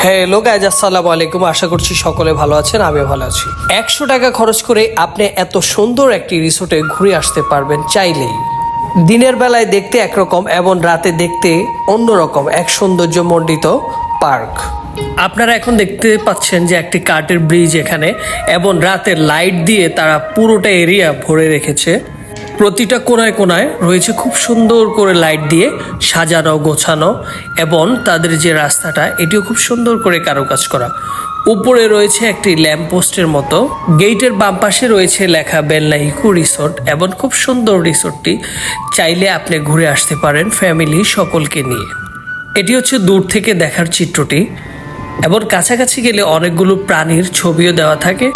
Hello guys, আসসালামু আলাইকুম। আশা করছি সকলে ভালো আছেন, আমিও ভালো আছি। 100 টাকা খরচ করে আপনি এত সুন্দর একটি রিসোর্টে ঘুরে আসতে পারবেন চাইলেই। দিনের বেলায় দেখতে একরকম এবং রাতে দেখতে অন্যরকম এক সৌন্দর্যমণ্ডিত পার্ক। আপনারা এখন দেখতে পাচ্ছেন যে একটি কাঠের ব্রিজ এখানে, এবং রাতের লাইট দিয়ে তারা পুরোটা এরিয়া ভরে রেখেছে। প্রতিটা কোনায় কোনায় রয়েছে খুব সুন্দর করে লাইট দিয়ে সাজানো গোছানো, এবং তাদের যে রাস্তাটা এটিও খুব সুন্দর করে কারুকাজ করা। উপরে রয়েছে একটি ল্যাম্প পোস্টের মতো। গেটের বাম পাশে রয়েছে লেখা বেলনা ইকো রিসোর্ট, এবং খুব সুন্দর রিসোর্টটি। চাইলে আপনি ঘুরে আসতে পারেন ফ্যামিলি সকলকে নিয়ে। এটি হচ্ছে দূর থেকে দেখার চিত্রটি, এবং কাছাকাছি গেলে অনেকগুলো প্রাণীর ছবিও দেওয়া থাকে।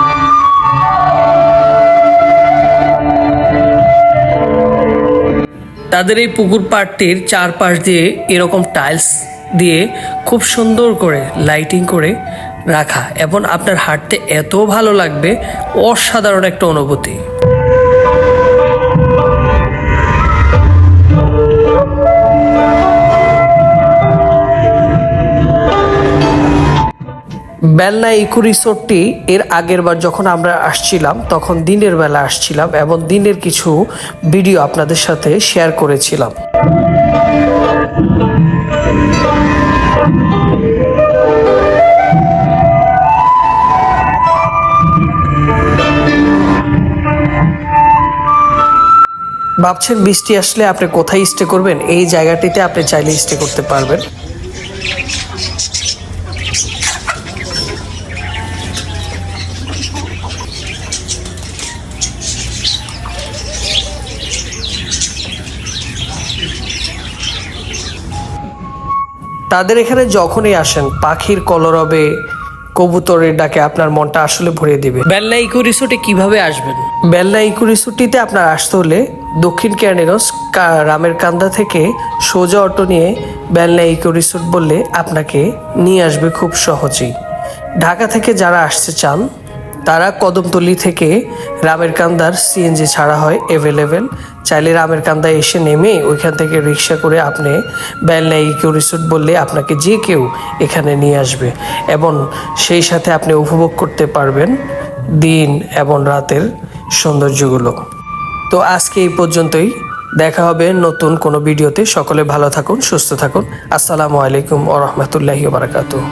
তাদের এই পুকুর পাড়টির চারপাশ দিয়ে এরকম টাইলস দিয়ে খুব সুন্দর করে লাইটিং করে রাখা, এবং আপনার হাঁটতে এত ভালো লাগবে, অসাধারণ একটা অনুভূতি। বেলনা ইকো রিসোর্টটি এর আগের বার যখন আমরা আসছিলাম তখন দিনের বেলা আসছিলাম, এবং দিনের কিছু ভিডিও আপনাদের সাথে শেয়ার করেছিলাম। ভাবছেন বৃষ্টি আসলে আপনি কোথায় স্টে করবেন? এই জায়গাটিতে আপনি চাইলে স্টে করতে পারবেন। তাদের এখানে যখনই আসেন পাখির কলরবে, কবুতরের ডাকে আপনার মনটা আসলে ভরিয়ে দিবে। বেলনা ইকো রিসোর্টে কিভাবে আসবেন? বেলনা ইকো রিসোর্টটিতে আপনার আসতে হলে দক্ষিণ ক্যানিয়ন রামের কান্দা থেকে সোজা অটো নিয়ে বেলনা ইকো রিসোর্ট বললে আপনাকে নিয়ে আসবে খুব সহজেই। ঢাকা থেকে যারা আসতে চান তারা কদমতলী থেকে রামের কান্দার সিএনজি ছাড়া হয় অ্যাভেলেবেল। চাইলে রামের কান্দায় এসে নেমে ওইখান থেকে রিক্সা করে আপনি বেলনা ইকো রিসোর্ট বললে আপনাকে যে কেউ এখানে নিয়ে আসবে, এবং সেই সাথে আপনি উপভোগ করতে পারবেন দিন এবং রাতের সৌন্দর্যগুলো। তো আজকে এই পর্যন্তই, দেখা হবে নতুন কোনো ভিডিওতে। সকলে ভালো থাকুন, সুস্থ থাকুন। আসসালামু আলাইকুম ওয়া রাহমাতুল্লাহি ওয়া বারাকাতুহু।